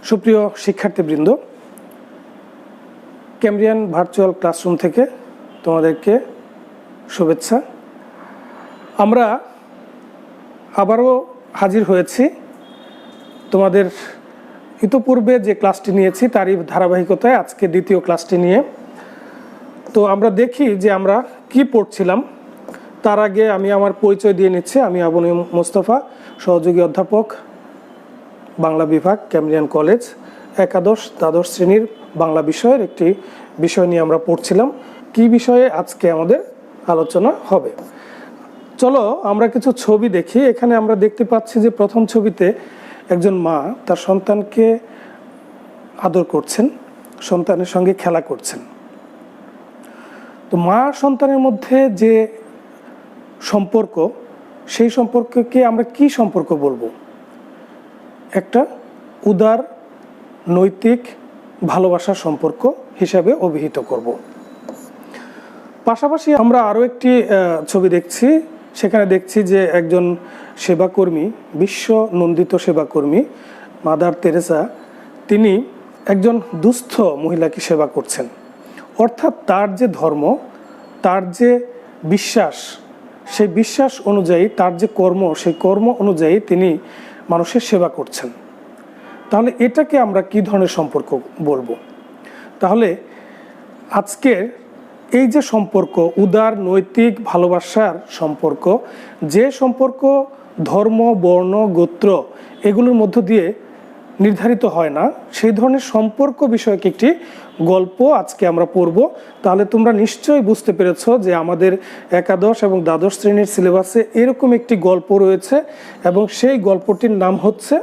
সুপ্রিয় শিক্ষার্থীবৃন্দ, Cambrian virtual classroom থেকে তোমাদেরকে শুভেচ্ছা। আমরা আবারও হাজির হয়েছি তোমাদের ইতোপূর্বে যে ক্লাসটি নিয়েছি তারই ধারাবাহিকতায় আজকে দ্বিতীয় ক্লাসটি নিয়ে। তো আমরা দেখি যে আমরা কি পড়ছিলাম। তার আগে আমি আমার পরিচয় দিয়ে নিচ্ছি। আমি আবু মোস্তফা, সহযোগী অধ্যাপক, বাংলা বিভাগ, ক্যামব্রিয়ান কলেজ, একাদশ দ্বাদশ শ্রেণীর বাংলা বিষয়ের একটি বিষয় নিয়ে আমরা পড়ছিলাম। কি বিষয়ে আজকে আমাদের আলোচনা হবে, চলো আমরা কিছু ছবি দেখি। এখানে আমরা দেখতে পাচ্ছি যে প্রথম ছবিতে একজন মা তার সন্তানকে আদর করছেন, সন্তানের সঙ্গে খেলা করছেন। তো মা সন্তানের মধ্যে যে সম্পর্ক, সেই সম্পর্ককে আমরা কি সম্পর্ক বলবো? একটা উদার নৈতিক ভালোবাসার সম্পর্ক হিসাবে অভিহিত করব। পাশাপাশি আমরা আরও একটি ছবি দেখছি। সেখানে দেখছি যে একজন সেবাকর্মী, বিশ্ব নন্দিত সেবাকর্মী মাদার তেরেসা, তিনি একজন দুস্থ মহিলাকে সেবা করছেন। অর্থাৎ তার যে ধর্ম, তার যে বিশ্বাস, সেই বিশ্বাস অনুযায়ী তার যে কর্ম, সেই কর্ম অনুযায়ী তিনি মানুষের সেবা করছেন। তাহলে এটাকে আমরা কি ধরনের সম্পর্ক বলবো? তাহলে আজকের এই যে সম্পর্ক, উদার নৈতিক ভালোবাসার সম্পর্ক, যে সম্পর্ক ধর্ম, বর্ণ, গোত্র এগুলোর মধ্য দিয়ে নির্ধারিত হয় না, সেই ধরনের সম্পর্ক বিষয়ক একটি গল্প আজকে আমরা পড়ব। তাহলে তোমরা নিশ্চয়ই বুঝতে পেরেছ যে আমাদের একাদশ এবং দ্বাদশ শ্রেণীর সিলেবাসে এরকম একটি গল্প রয়েছে এবং সেই গল্পটির নাম হচ্ছে,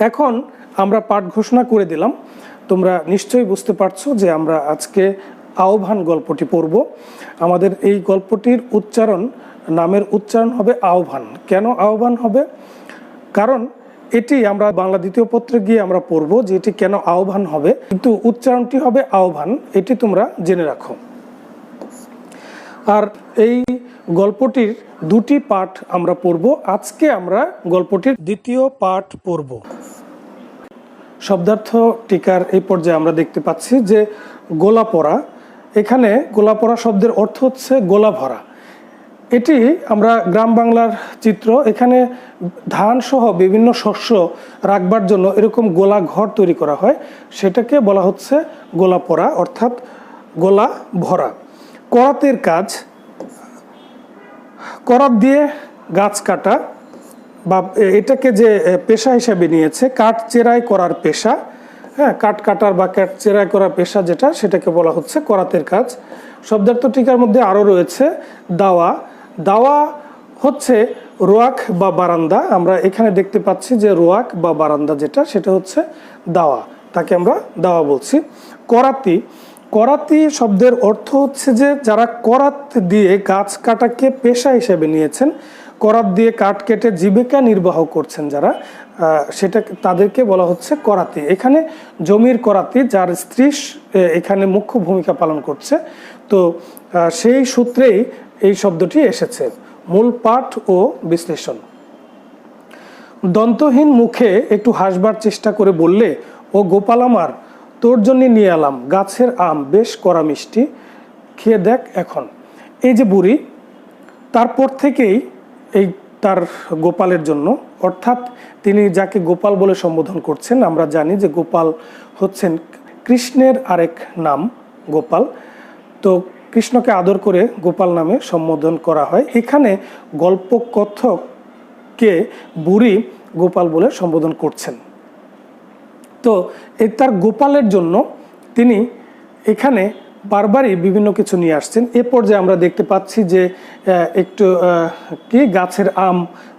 এখন আমরা পাঠ ঘোষণা করে দিলাম, তোমরা নিশ্চয়ই বুঝতে পারছো যে আমরা আজকে আহ্বান গল্পটি পড়ব। আমাদের এই গল্পটির উচ্চারণ, নামের উচ্চারণ হবে আহ্বান। কেন আহ্বান হবে? কারণ এটি আমরা বাংলা দ্বিতীয় পত্রে গিয়ে আমরা পড়ব যে এটি কেন আহ্বান হবে, কিন্তু উচ্চারণটি হবে আহ্বান, এটি তোমরা জেনে রাখো। আর এই গল্পটির দুটি পাঠ আমরা পড়ব। আজকে আমরা গল্পটির দ্বিতীয় পাঠ পড়ব। শব্দার্থ টিকার এই পর্যায়ে আমরা দেখতে পাচ্ছি যে গোলা পড়া। এখানে গোলা পড়া শব্দের অর্থ হচ্ছে গোলা ভরা। এটি আমরা গ্রাম বাংলার চিত্র। এখানে ধান সহ বিভিন্ন শস্য রাখবার জন্য এরকম গোলা ঘর তৈরি করা হয়, সেটাকে বলা হচ্ছে গোলা পড়া, অর্থাৎ গোলা ভরা। করাতের কাজ, করাত দিয়ে গাছ কাটা, বা এটাকে যে পেশা হিসাবে নিয়েছে, কাঠ চেরাই করার পেশা, হ্যাঁ, কাঠ কাটার বা কাঠ চেরাই করার পেশা যেটা, সেটাকে বলা হচ্ছে করাতের কাজ। শব্দার্থ টিকার মধ্যে আরও রয়েছে দাওয়া। দাওয়া হচ্ছে রোয়াক বা বারান্দা। আমরা এখানে দেখতে পাচ্ছি যে রোয়াক বা বারান্দা যেটা, সেটা হচ্ছে দাওয়া, তাকে আমরা দাওয়া বলছি। করাতি, করাতি শব্দের অর্থ হচ্ছে যে যারা করাত দিয়ে গাছ কাটাকে পেশা হিসেবে নিয়েছেন, করাত দিয়ে কাঠ কেটে জীবিকা নির্বাহ করছেন যারা, সেটা তাদেরকে বলা হচ্ছে করাতি। এখানে জমির করাতি, যার স্ত্রী এখানে মুখ্য ভূমিকা পালন করছে। তো সেই সূত্রেই এই শব্দটি এসেছে। মূল পাঠ ও বিশ্লেষণ। দন্তহীন মুখে একটু হাসবার চেষ্টা করে বললে, ও গোপাল আমার, তোর জন্য নিয়ে এলাম গাছের আম, বেশ কড়া মিষ্টি, খেয়ে দেখ এখন। এই যে বুড়ি, তারপর থেকেই এই তার গোপালের জন্য, অর্থাৎ তিনি যাকে গোপাল বলে সম্বোধন করছেন, আমরা জানি যে গোপাল হচ্ছেন কৃষ্ণের আরেক নাম গোপাল। তো কৃষ্ণকে আদর করে গোপাল নামে সম্বোধন করা হয়। এখানে গল্পকথককে বুড়ি গোপাল বলে সম্বোধন করছেন। তো এই তার গোপালের জন্য তিনি এখানে বারবারই বিভিন্ন কিছু নিয়ে আসছেন। এ পর্যায়ে আমরা দেখতে পাচ্ছি যে একটু কি গাছের আম,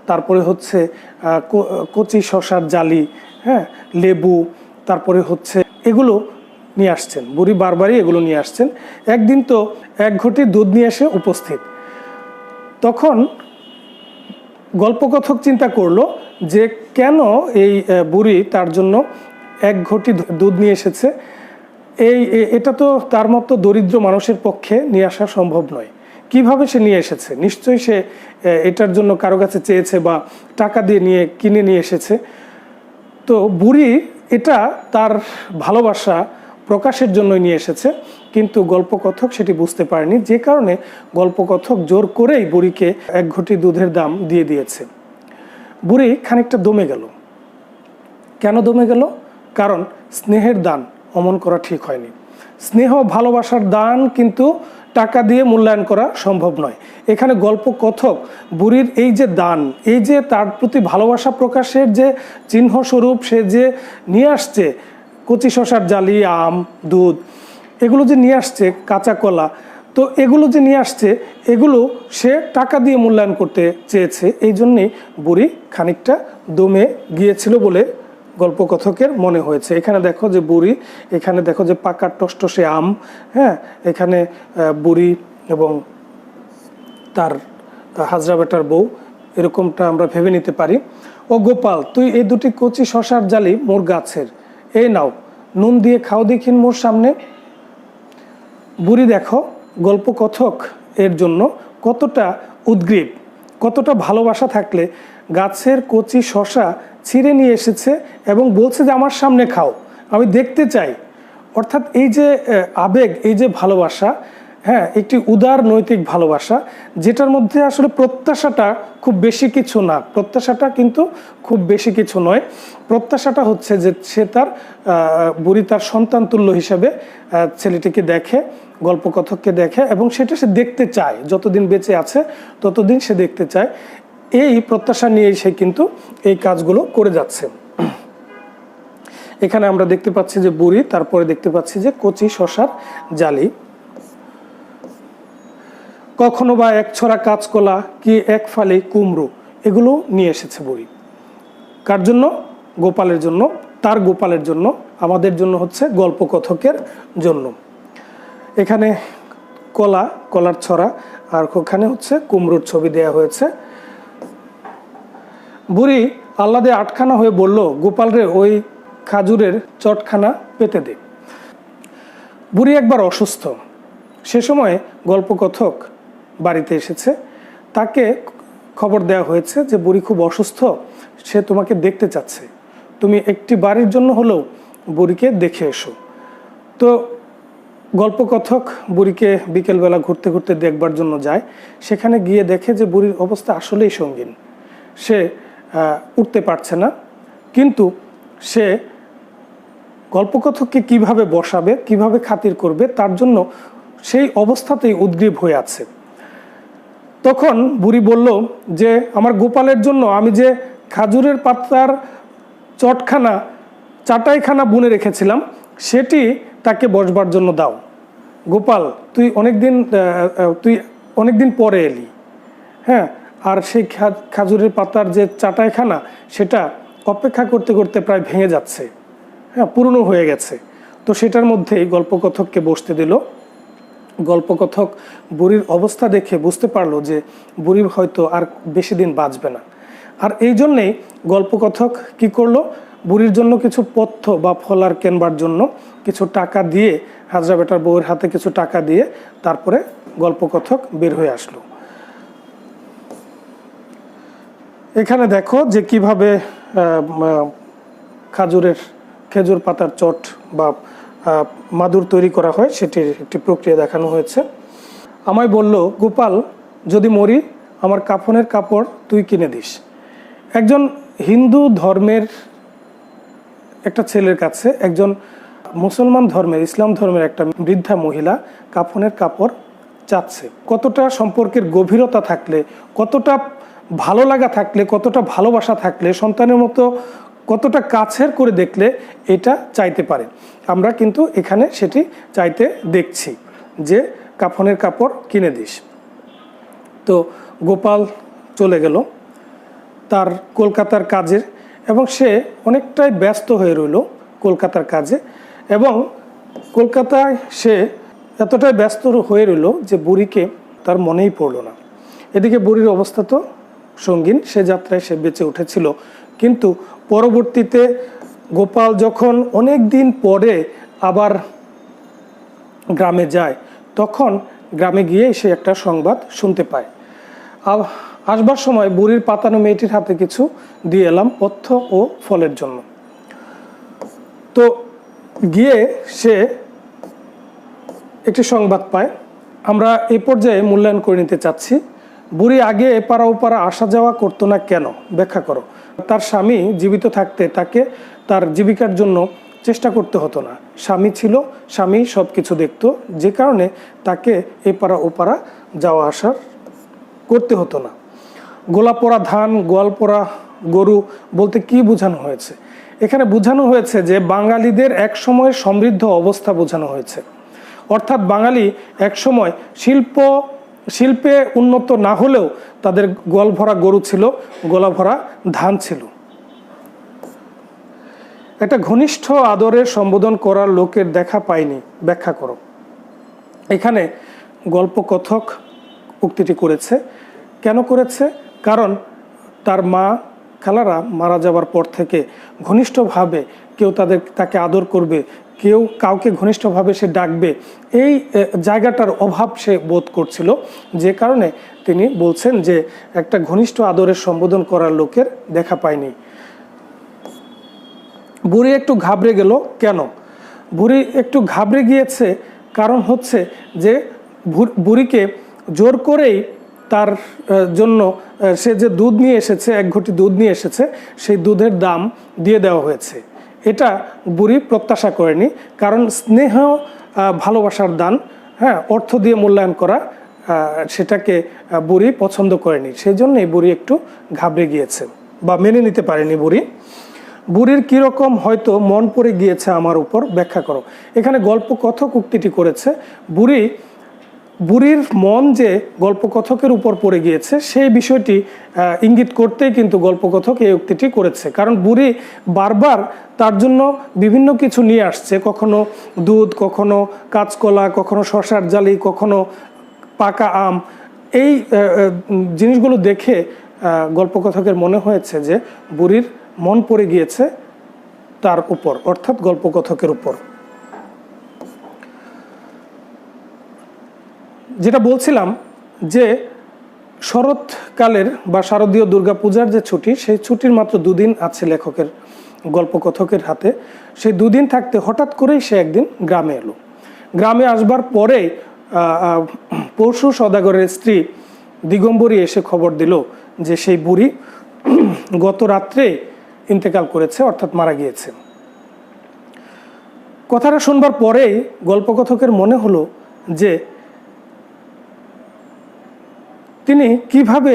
তারপরে হচ্ছে কচি শসার জালি, হ্যাঁ, লেবু, তারপরে হচ্ছে এগুলো নিয়ে আসছেন। বুড়ি বারবারই এগুলো নিয়ে আসছেন। একদিন তো এক ঘটি দুধ নিয়ে এসে উপস্থিত। তখন গল্পকথক চিন্তা করলো যে কেন এই বুড়ি তার জন্য এক ঘটি দুধ নিয়ে এসেছে। এটা তো তার মতো দরিদ্র মানুষের পক্ষে নিয়ে আসা সম্ভব নয়। কিভাবে সে নিয়ে এসেছে? নিশ্চয়ই সে এটার জন্য কারো কাছে চেয়েছে বা টাকা দিয়ে কিনে নিয়ে এসেছে। তো বুড়ি এটা তার ভালোবাসা প্রকাশের জন্যই নিয়ে এসেছে, কিন্তু গল্পকথক সেটি বুঝতে পারেনি, যে কারণে গল্পকথক জোর করেই বুড়িকে 1 ঘটি দুধের দাম দিয়ে দিয়েছে। বুড়ি খানিকটা দমে গেল। কেন দমে গেল? কারণ স্নেহের দান অমন করা ঠিক হয়নি। স্নেহ ভালোবাসার দান কিন্তু টাকা দিয়ে মূল্যায়ন করা সম্ভব নয়। এখানে গল্পকথক বুড়ির এই যে দান, এই যে তার প্রতি ভালোবাসা প্রকাশের যে চিহ্নস্বরূপ সে যে নিয়ে আসছে, কচি শসার জালি, আম, দুধ, এগুলো যে নিয়ে আসছে, কাঁচা কলা, তো এগুলো যে নিয়ে আসছে, এগুলো সে টাকা দিয়ে মূল্যায়ন করতে চেয়েছে। এই জন্যেই বুড়ি খানিকটা দমে গিয়েছিল বলে গল্পকথকের মনে হয়েছে। এখানে দেখো যে বুড়ি, এখানে দেখো যে পাকা টসটসে আম, হ্যাঁ, এখানে বুড়ি এবং তার হাজরা বেটার বউ, এরকমটা আমরা ভেবে নিতে পারি। ও গোপাল, তুই এই 2টি কচি শসার জালি মোর গাছের, এই নাও, নুন দিয়ে খাও দেখিন মোর সামনে। বুড়ি দেখো গল্পকথক এর জন্য কতটা উদ্গ্রীব, কতটা ভালোবাসা থাকলে গাছের কচি শসা ছিঁড়ে নিয়ে এসেছে এবং বলছে যে আমার সামনে খাও, আমি দেখতে চাই। অর্থাৎ এই যে আবেগ, এই যে ভালোবাসা, হ্যাঁ, একটি উদার নৈতিক ভালোবাসা, যেটার মধ্যে আসলে প্রত্যাশাটা খুব বেশি কিছু না, প্রত্যাশাটা কিন্তু খুব বেশি কিছু নয়। প্রত্যাশাটা হচ্ছে যে সে তার বুড়ি তার সন্তান তুল্য হিসেবে ছেলেটিকে দেখে, গল্পকথককে দেখে, এবং সেটা সে দেখতে চায়, যতদিন বেঁচে আছে ততদিন সে দেখতে চায়। এই প্রত্যাশা নিয়েই সে কিন্তু এই কাজগুলো করে যাচ্ছে। এখানে আমরা দেখতে পাচ্ছি যে বুড়ি, তারপরে দেখতে পাচ্ছি যে কচি শসার জালি, কখনো বা 1 ছড়া কাঁচকলা, কি 1 ফালি কুমড়ো, এগুলো নিয়ে এসেছে বুড়ি। কার জন্য? গোপালের জন্য, তার গোপালের জন্য, আমাদের জন্য হচ্ছে গল্পকথকের জন্য। এখানে কলার ছড়া, আর ওখানে হচ্ছে কুমড়োর ছবি দেয়া হয়েছে। বুড়ি আহ্লাদে আটখানা হয়ে বলল, গোপাল রে, ওই খাজুরের চটখানা পেতে দে। বুড়ি একবার অসুস্থ, সে সময় গল্পকথক বাড়িতে এসেছে, তাকে খবর দেওয়া হয়েছে যে বুড়ি খুব অসুস্থ, সে তোমাকে দেখতে চাচ্ছে, তুমি একটি বাড়ির জন্য হলেও বুড়িকে দেখে এসো। তো গল্পকথক বুড়িকে বিকেলবেলা ঘুরতে ঘুরতে দেখবার জন্য যায়। সেখানে গিয়ে দেখে যে বুড়ির অবস্থা আসলেই সঙ্গীন, সে উঠতে পারছে না, কিন্তু সে গল্পকথককে কিভাবে বসাবে, কিভাবে খাতির করবে, তার জন্য সেই অবস্থাতেই উদ্গ্রীব হয়ে আছে। তখন বুড়ি বলল যে আমার গোপালের জন্য আমি যে খাজুরের পাতার চাটাইখানা বুনে রেখেছিলাম, সেটি তাকে বসবার জন্য দাও। গোপাল, তুই অনেকদিন পরে এলি, হ্যাঁ, আর সেই খাজুরের পাতার যে চাটাইখানা, সেটা অপেক্ষা করতে করতে প্রায় ভেঙে যাচ্ছে, হ্যাঁ, পুরনো হয়ে গেছে। তো সেটার মধ্যেই গল্পকথককে বসতে দিল। গল্পকথক বুড়ির অবস্থা দেখে বুঝতে পারলো যে বুড়ি হয়তো আর বেশি দিন বাঁচবে না। আর এই জন্যেই গল্পকথক কি করলো, বুড়ির জন্য কিছু পথ্য বা ফলার কেনবার জন্য কিছু টাকা দিয়ে, হাজরা বেটার বউয়ের হাতে কিছু টাকা দিয়ে তারপরে গল্পকথক বের হয়ে আসলো। এখানে দেখো যে কিভাবে খেজুর পাতার চট বা মাদুর তৈরি করা হয়, সেটির একটি প্রক্রিয়া দেখানো হয়েছে। আমায় বলল, গোপাল, যদি মরি আমার কাফনের কাপড় তুই কিনে দিস। একজন হিন্দু ধর্মের একটা ছেলের কাছে একজন মুসলমান ধর্মের, ইসলাম ধর্মের একটা বৃদ্ধা মহিলা কাফনের কাপড় চাচ্ছে। কতটা সম্পর্কের গভীরতা থাকলে, কতটা ভালো লাগা থাকলে, কতটা ভালোবাসা থাকলে, সন্তানের মতো কতটা কাছের করে দেখলে এটা চাইতে পারে। আমরা কিন্তু এখানে সেটি চাইতে দেখছি যে কাফনের কাপড় কিনে দিস। তো গোপাল চলে গেল তার কলকাতার কাজে, এবং সে অনেকটাই ব্যস্ত হয়ে রইল কলকাতার কাজে, এবং কলকাতায় সে এতটাই ব্যস্ত হয়ে রইল যে বুড়িকে তার মনেই পড়ল না। এদিকে বুড়ির অবস্থা তো সঙ্গীন, সে যাত্রায় সে বেঁচে উঠেছিল, কিন্তু পরবর্তীতে গোপাল যখন অনেক দিন পরে আবার গ্রামে যায়, তখন গ্রামে গিয়ে সে একটা সংবাদ শুনতে পায়। আসবার সময় বুড়ির পাতানো মেয়েটির হাতে কিছু দিয়ে এলাম পথ্য ও ফলের জন্য। তো গিয়ে সে একটি সংবাদ পায়। আমরা এই পর্যায়ে মূল্যায়ন করে নিতে চাচ্ছি, বুড়ি আগে এপারা ওপারা আসা যাওয়া করতো না কেন, ব্যাখ্যা করো। তার স্বামী জীবিত থাকতে তাকে তার জীবিকার জন্য চেষ্টা করতে হতো না, স্বামী ছিল, স্বামী সব কিছু দেখতো, যে কারণে তাকে এপারা ওপারা যাওয়া আসার করতে হতো না। গোলা পোড়া ধান, গোয়াল পোড়া গরু বলতে কি বোঝানো হয়েছে? এখানে বোঝানো হয়েছে যে বাঙালিদের এক সময় সমৃদ্ধ অবস্থা বোঝানো হয়েছে, অর্থাৎ বাঙালি এক সময় শিল্পে উন্নত না হলেও তাদের গোয়াল ভরা গরু ছিল, গোলা ভরা ধান ছিল। একটা ঘনিষ্ঠ আদরে সম্বোধন করার লোকের দেখা পায়নি, ব্যাখ্যা করো। এখানে গল্পকথক উক্তিটি করেছে, কেন করেছে? কারণ তার মা খালারা মারা যাওয়ার পর থেকে ঘনিষ্ঠভাবে কেউ তাকে আদর করবে, কেউ কাউকে ঘনিষ্ঠভাবে সে ডাকবে, এই জায়গাটার অভাব সে বোধ করছিল, যে কারণে তিনি বলছেন যে একটা ঘনিষ্ঠ আদরের সম্বোধন করার লোকের দেখা পায়নি। বুড়ি একটু ঘাবড়ে গেল কেন? বুড়ি একটু ঘাবড়ে গিয়েছে কারণ হচ্ছে যে বুড়িকে জোর করেই তার জন্য সে যে দুধ নিয়ে এসেছে, 1 ঘটি দুধ নিয়ে এসেছে, সেই দুধের দাম দিয়ে দেওয়া হয়েছে। এটা বুড়ি প্রত্যাশা করেনি, কারণ স্নেহ ভালোবাসার দান, হ্যাঁ, অর্থ দিয়ে মূল্যায়ন করা, সেটাকে বুড়ি পছন্দ করেনি। সেই জন্যই বুড়ি একটু ঘাবড়ে গিয়েছে বা মেনে নিতে পারেনি বুড়ি। বুড়ির কীরকম হয়তো মন পড়ে গিয়েছে আমার উপর, ব্যাখ্যা করো। এখানে গল্পকথক উক্তিটি করেছে, বুড়ির মন যে গল্পকথকের উপর পড়ে গিয়েছে সেই বিষয়টি ইঙ্গিত করতেই কিন্তু গল্পকথক এই উক্তিটি করেছে। কারণ বুড়ি বারবার তার জন্য বিভিন্ন কিছু নিয়ে আসছে, কখনো দুধ, কখনো কাঁচকলা, কখনো শসার জালি, কখনো পাকা আম। এই জিনিসগুলো দেখে গল্পকথকের মনে হয়েছে যে বুড়ির মন পড়ে গিয়েছে তার উপর, অর্থাৎ গল্পকথকের উপর। যেটা বলছিলাম যে শরৎকালের বা শারদীয় দুর্গাপূজার যে ছুটি, সেই ছুটির মাত্র 2 দিন আছে লেখকের, গল্পকথকের হাতে। সেই 2 দিন থাকতে হঠাৎ করেই সে একদিন গ্রামে এলো। গ্রামে আসবার পরে পরশু সদাগরের স্ত্রী দিগম্বরী এসে খবর দিল যে সেই বুড়ি গত রাত্রে ইন্তেকাল করেছে, অর্থাৎ মারা গিয়েছে। কথাটা শুনবার পরেই গল্পকথকের মনে হলো যে তিনি কিভাবে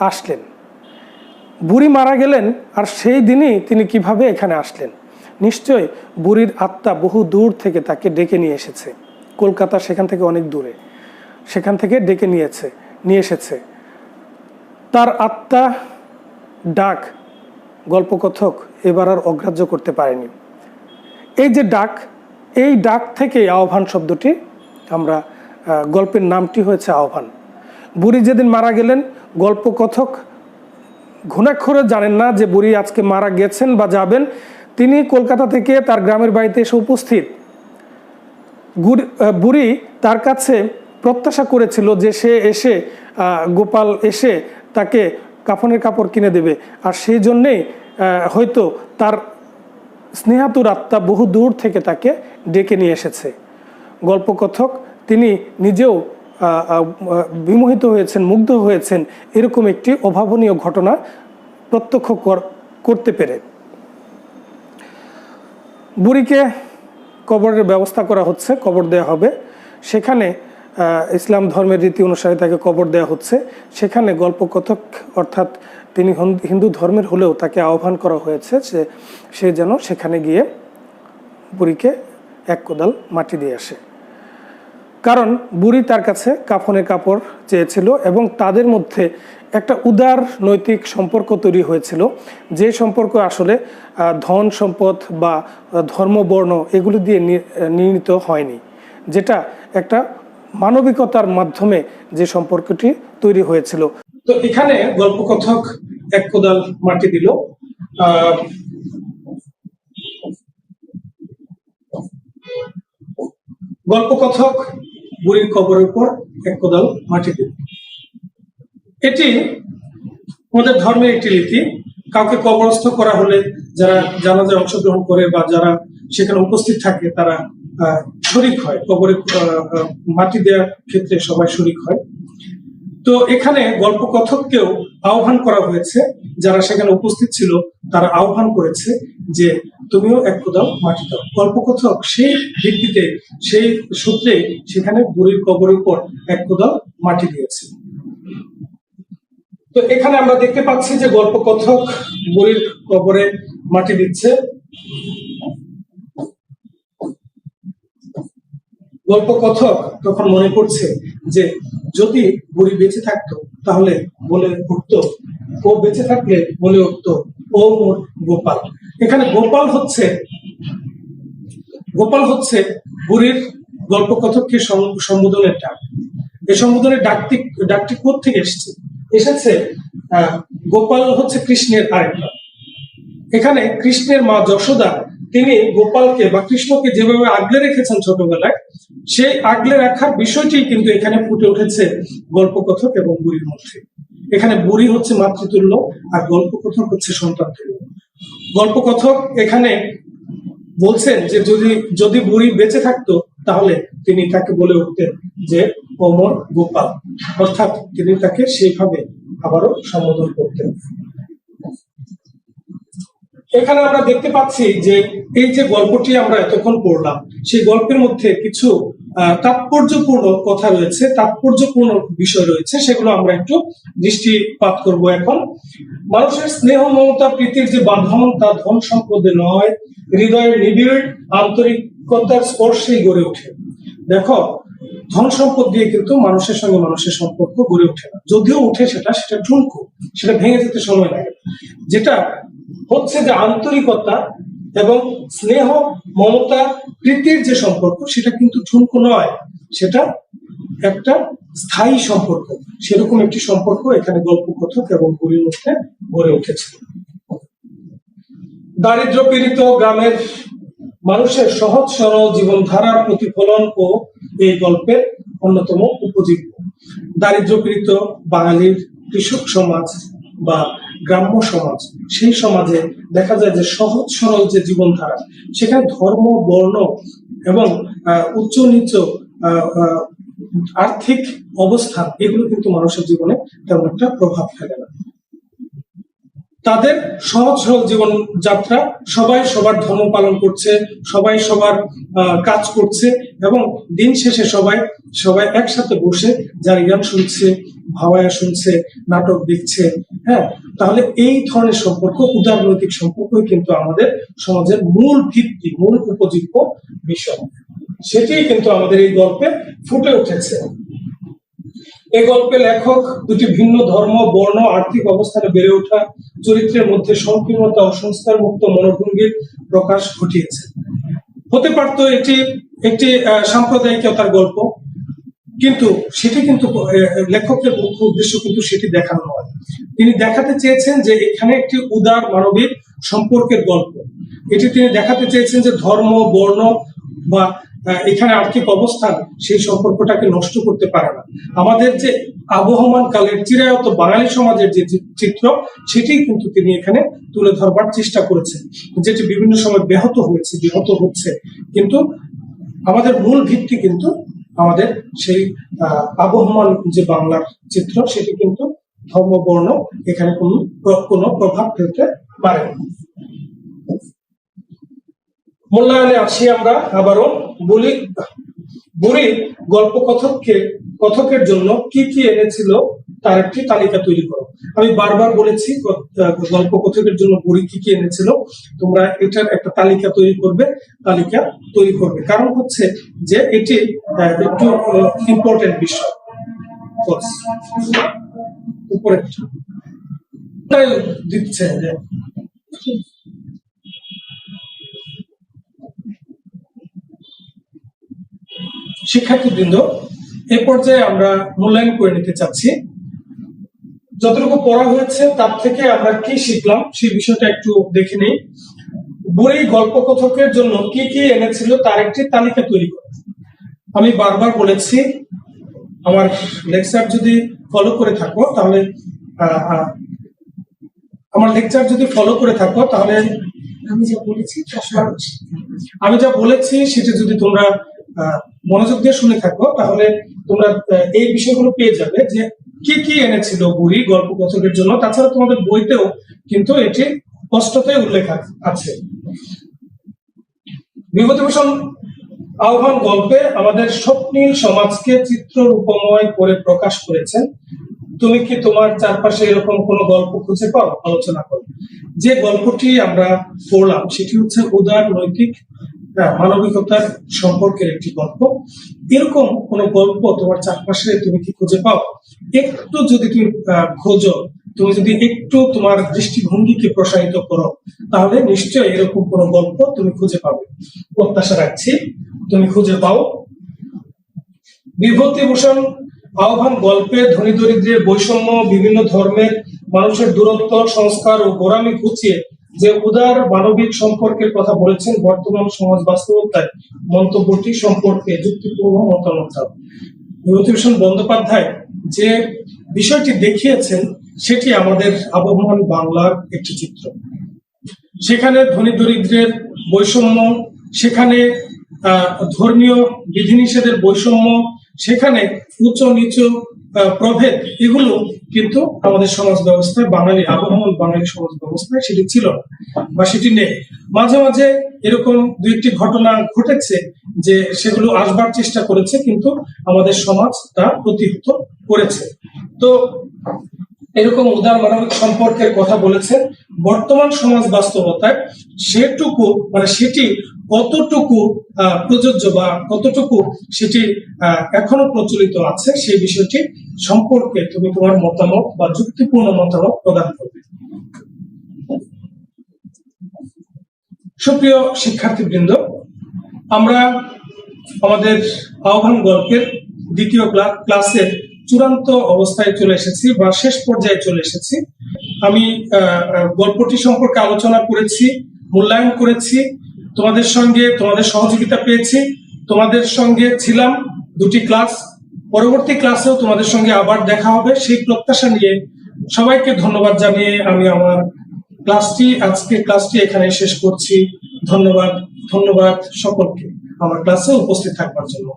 আসলেন, বুড়ি মারা গেলেন আর সেই দিনই তিনি কিভাবে এখানে আসলেন। নিশ্চয় বুড়ির আত্মা বহু দূর থেকে তাকে ডেকে নিয়ে এসেছে, কলকাতা সেখান থেকে অনেক দূরে, সেখান থেকে ডেকে নিয়ে এসেছে। তার আত্মা ডাক গল্পকথক এবার আর অগ্রাহ্য করতে পারেনি। এই যে ডাক, এই ডাক থেকে আহ্বান শব্দটি, আমরা গল্পের নামটি হয়েছে আহ্বান। বুড়ি যেদিন মারা গেলেন, গল্পকথক ঘুণাক্ষরে জানেন না যে বুড়ি আজকে মারা গেছেন বা যাবেন। তিনি কলকাতা থেকে তার গ্রামের বাড়িতে এসে উপস্থিত। বুড়ি তার কাছে প্রত্যাশা করেছিল যে সে এসে, গোপাল এসে তাকে কাফনের কাপড় কিনে দেবে, আর সেই জন্যেই হয়তো তার স্নেহাতুর আত্মা বহু দূর থেকে তাকে ডেকে নিয়ে এসেছে। গল্পকথক তিনি নিজেও বিমোহিত হয়েছেন, মুগ্ধ হয়েছেন এরকম একটি অভাবনীয় ঘটনা প্রত্যক্ষ করতে পেরে। বুড়িকে কবরের ব্যবস্থা করা হচ্ছে, কবর দেওয়া হবে। সেখানে ইসলাম ধর্মের রীতি অনুসারে তাকে কবর দেওয়া হচ্ছে। সেখানে গল্পকথক, অর্থাৎ তিনি হিন্দু ধর্মের হলেও তাকে আহ্বান করা হয়েছে যে সে যেন সেখানে গিয়ে বুড়িকে 1 কোদাল মাটি দিয়ে আসে। কারণ বুড়ি তার কাছে কাফনের কাপড় চেয়েছিল এবং তাদের মধ্যে একটা উদার নৈতিক সম্পর্ক তৈরি হয়েছিল, যে সম্পর্ক আসলে ধন সম্পদ বা ধর্মবর্ণ এগুলো দিয়ে নির্মিত হয়নি, যেটা একটা মানবিকতার মাধ্যমে যে সম্পর্কটি তৈরি হয়েছিল। তো এখানে গল্পকথক 1 কোদাল মাটি দিল। গল্পকথক বুড়ির কবরের উপর 1 কোদাল মাটি দিল। এটি আমাদের ধর্মের একটি রীতি। কাউকে কবরস্থ করা হলে যারা জানাজায় অংশগ্রহণ করে বা যারা সেখানে উপস্থিত থাকে তারা শরিক হয়, কবরে মাটি দেওয়ার ক্ষেত্রে সবাই শরিক হয়। তো এখানে গল্পকথককেও আহ্বান করা হয়েছে, যারা সেখানে উপস্থিত ছিল তারা আহ্বান করেছে যে তুমিও এক কোদাল মাটি দাও। গল্পকথক সেই ভিত্তিতে, সেই সূত্রে সেখানে বুড়ির কবরের উপর এক কোদাল মাটি দিয়েছে। তো এখানে আমরা দেখতে পাচ্ছি যে গল্পকথক বুড়ির কবরে মাটি দিচ্ছে। গল্পকথক তখন মনে করছে যে যদি বুড়ি বেঁচে থাকতো তাহলে বলে উঠতো, ও বেঁচে থাকলে বলে উঠতো ও মোর গোপাল। এখানে গোপাল হচ্ছে বুড়ির গল্পকথককে সম্বোধনের ডাক। এই সম্বোধনের ডাকটি কোত্থেকে এসেছে? গোপাল হচ্ছে কৃষ্ণের আরেকটা। এখানে কৃষ্ণের মা যশোদা তিনি গোপালকে বা কৃষ্ণকে যেভাবে আগলে রেখেছেন ছোটবেলায়, সেই আগলে রাখার বিষয়টি কিন্তু এখানে ফুটে উঠেছে গল্পকথক এবং বুড়ির মধ্যে। এখানে বুড়ি হচ্ছে মাতৃতুল্য আর গল্পকথক হচ্ছে সন্তান তুল্য। গল্পকথক এখানে বলছেন যে যদি বুড়ি বেঁচে থাকতো তাহলে তিনি তাকে বলে উঠতেন যে অমর গোপাল, অর্থাৎ তিনি তাকে সেইভাবে আবারও সম্বোধন করতেন। এখানে আমরা দেখতে পাচ্ছি যে এই যে গল্পটি আমরা এতক্ষণ পড়লাম, সেই গল্পের মধ্যে কিছু তাৎপর্যপূর্ণ কথা রয়েছে, তাৎপর্যপূর্ণ বিষয় রয়েছে, সেগুলো আমরা একটু দৃষ্টিপাত করব এখন। মানুষের স্নেহ মমতা প্রীতির যে বাঁধন তা ধন সম্পদে নয়, হৃদয়ের নিবিড় আন্তরিকতার স্পর্শেই গড়ে ওঠে। দেখো, ধন সম্পদ দিয়ে কিন্তু মানুষের সঙ্গে মানুষের সম্পর্ক গড়ে ওঠে না, যদিও উঠে সেটা ঠুনকো, সেটা ভেঙে যেতে সময় লাগে। যেটা হচ্ছে যে আন্তরিকতা এবং স্নেহ মমতা প্রীতির যে সম্পর্ক, সেটা কিন্তু ঠুনকো নয়, সেটা একটা স্থায়ী সম্পর্ক। সেরকম একটি সম্পর্ক এখানে গল্পকথক এবং বুড়ির মধ্যে গড়ে উঠেছে। দারিদ্র পীড়িত গ্রামের মানুষের সহজ সরল জীবনধারার প্রতিফলন ও এই গল্পের অন্যতম উপজীব্য। দারিদ্র পীড়িত বাঙালির কৃষক সমাজ বা গ্রাম্য সমাজ, সেই সমাজে দেখা যায় যে সহজ সরল যে জীবনধারা, সেখানে ধর্ম, বর্ণ এবং উচ্চ নিচ আর্থিক অবস্থান, এগুলো কিন্তু মানুষের জীবনে তেমন একটা প্রভাব ফেলে না। তাদের সহজ সরল জীবনযাত্রা, সবাই সবার ধর্ম পালন করছে, সবাই সবার কাজ করছে এবং দিন শেষে সবাই একসাথে বসে যার গান শুনছে, ভাওয়ায়া শুনছে, নাটক দেখছে। হ্যাঁ, তাহলে এই ধরনের সম্পর্ক, উদারনৈতিক সম্পর্কই কিন্তু আমাদের সমাজের মূল ভিত্তি, মূল উপজীব্য বিষয়। সেটি কিন্তু আমাদের এই গল্পে ফুটে উঠেছে। এই গল্পে লেখক দুটি ভিন্ন ধর্ম, বর্ণ, আর্থিক অবস্থানে বেড়ে ওঠা চরিত্রের মধ্যে সংকীর্ণতা ও সংস্কার মুক্ত মনোভঙ্গির প্রকাশ ঘটিয়েছে। হতে পারতো এটি একটি সাম্প্রদায়িকতার গল্প, কিন্তু সেটি কিন্তু লেখকের মুখ্য উদ্দেশ্য কিন্তু সেটি দেখানো নয়। তিনি দেখাতে চেয়েছেন যে এখানে একটি উদার মানবিক সম্পর্কের গল্প। এটি তিনি দেখাতে চেয়েছেন যে ধর্ম, বর্ণ বা এখানে আর্থিক অবস্থান সেই সম্পর্কটাকে নষ্ট করতে পারে না। আমাদের যে আবহমান কালের চিরায়ত বাঙালি সমাজের যে চিত্র, সেটি কিন্তু তিনি এখানে তুলে ধরবার চেষ্টা করেছেন, যেটি বিভিন্ন সময় বিহত হচ্ছে, কিন্তু আমাদের মূল ভিত্তি কিন্তু আমাদের সেই আবহমান যে বাংলার চিত্র, সেটি কিন্তু ধর্ম, বর্ণ এখানে কোনো প্রভাব ফেলতে পারে না। মূল্যায়নে আসি আমরা আবারও। বুড়ি কথকের জন্য কি কি এনেছিল তার একটি তালিকা তৈরি করো। আমি বারবার বলেছি গল্পকথকের জন্য বুড়ি কি কি এনেছিল, তোমরা এটার একটা তালিকা তৈরি করবে, কারণ হচ্ছে যে এটি একটু ইম্পর্টেন্ট বিষয়। উপরে দিচ্ছে যে শিক্ষার্থীবৃন্দ, এ পর্যায়ে আমরা মূল্যায়ন করে নিতে চাচ্ছি। যতটুকু পড়া হয়েছে তার থেকে আমরা কি শিখলাম সেই বিষয়টা একটু দেখে নেই। বুড়ি গল্পকথকের জন্য কি কি এনেছিল তার একটি তালিকা তৈরি করে। আমি বারবার বলেছি, আমার লেকচার যদি ফলো করে থাকো তাহলে আমি যা বলেছি তা সহজ। আমি যা বলেছি সেটা যদি তোমরা মনোযোগ দিয়ে শুনে থাকো তাহলে তোমরা এই বিষয়গুলো পেয়ে যাবে যে কি কি এনেছিল বুড়ি গল্প কথকের জন্য। তাছাড়া তোমাদের বইতেও কিন্তু এটি স্পষ্টতই উল্লেখ আছে। বিভূতিভূষণ আহ্বান গল্পে আমাদের স্বপ্নীল সমাজকে চিত্র রূপময় করে প্রকাশ করেছেন। তুমি কি তোমার চারপাশে এরকম কোনো গল্প খুঁজে পাও? আলোচনা করো। যে গল্পটি আমরা পড়লাম সেটি হচ্ছে উদার নৈতিক মানবিকতার সম্পর্কের একটি গল্প। এরকম কোন গল্প তোমার চারপাশে তুমি কি খুঁজে পাও? একটু যদি তুমি খোঁজো, তুমি যদি একটু তোমার দৃষ্টিভঙ্গিকে প্রসারিত করো, তাহলে নিশ্চয়ই এরকম কোন গল্প তুমি খুঁজে পাবে। প্রত্যাশা রাখছি তুমি খুঁজে পাও। বিভূতিভূষণ আহ্বান গল্পে ধনী দরিদ্রের বৈষম্য, বিভিন্ন ধর্মের মানুষের দূরত্ব, সংস্কার ও গোড়ামি ঘুচিয়ে যে উদার মানবিক সম্পর্কের কথা বলেছেন, বর্তমান সমাজ বাস্তবতায় মন্তব্যটি সম্পর্কে যুক্তিপূর্ণ মতামত দাও। বিভূতিভূষণ বন্দ্যোপাধ্যায় যে বিষয়টি দেখিয়েছেন সেটি আমাদের আবহমান বাংলার একটি চিত্র। সেখানে ধনী দরিদ্রের বৈষম্য, সেখানে ধর্মীয় বিধিনিষেধের বৈষম্য, সেখানে উচ্চ নিচু প্রভেদ, এগুলো কিন্তু আমাদের সমাজ ব্যবস্থায় বাঙালি আবহমান বাঙালি সমাজ ব্যবস্থায় সেটি ছিল না বা সেটি নেই। মাঝে মাঝে এরকম দুই একটি ঘটনা ঘটেছে যে সেগুলো আসবার চেষ্টা করেছে, কিন্তু আমাদের সমাজ তা প্রতিহত করেছে। তো এরকম উদার মানবিক সম্পর্কের কথা বলেছেন। বর্তমান সমাজ বাস্তবতায় সেটুকু মানে সেটি কতটুকু প্রযোজ্য বা কতটুকু সেটি এখনো প্রচলিত আছে সেই বিষয়টি সম্পর্কে তুমি তোমার মতামত বা যুক্তিপূর্ণ মতামত প্রদান করবে। সুপ্রিয় শিক্ষার্থীবৃন্দ, আমরা আমাদের আহ্বান গল্পের দ্বিতীয় ক্লাসের চূড়ান্ত অবস্থায় চলে এসেছি বা শেষ পর্যায়ে চলে এসেছি। আমি গল্পটি সম্পর্কে আলোচনা করেছি, মূল্যায়ন করেছি, তোমাদের সঙ্গে তোমাদের সহযোগিতা পেয়েছি, তোমাদের সঙ্গে ছিলাম দুটি ক্লাস। পরবর্তী ক্লাসেও তোমাদের সঙ্গে আবার দেখা হবে সেই প্রত্যাশা নিয়ে সবাইকে ধন্যবাদ জানিয়ে আমি আমার আজকের ক্লাসটি এখানে শেষ করছি। ধন্যবাদ সকলকে আমার ক্লাসে উপস্থিত থাকবার জন্য।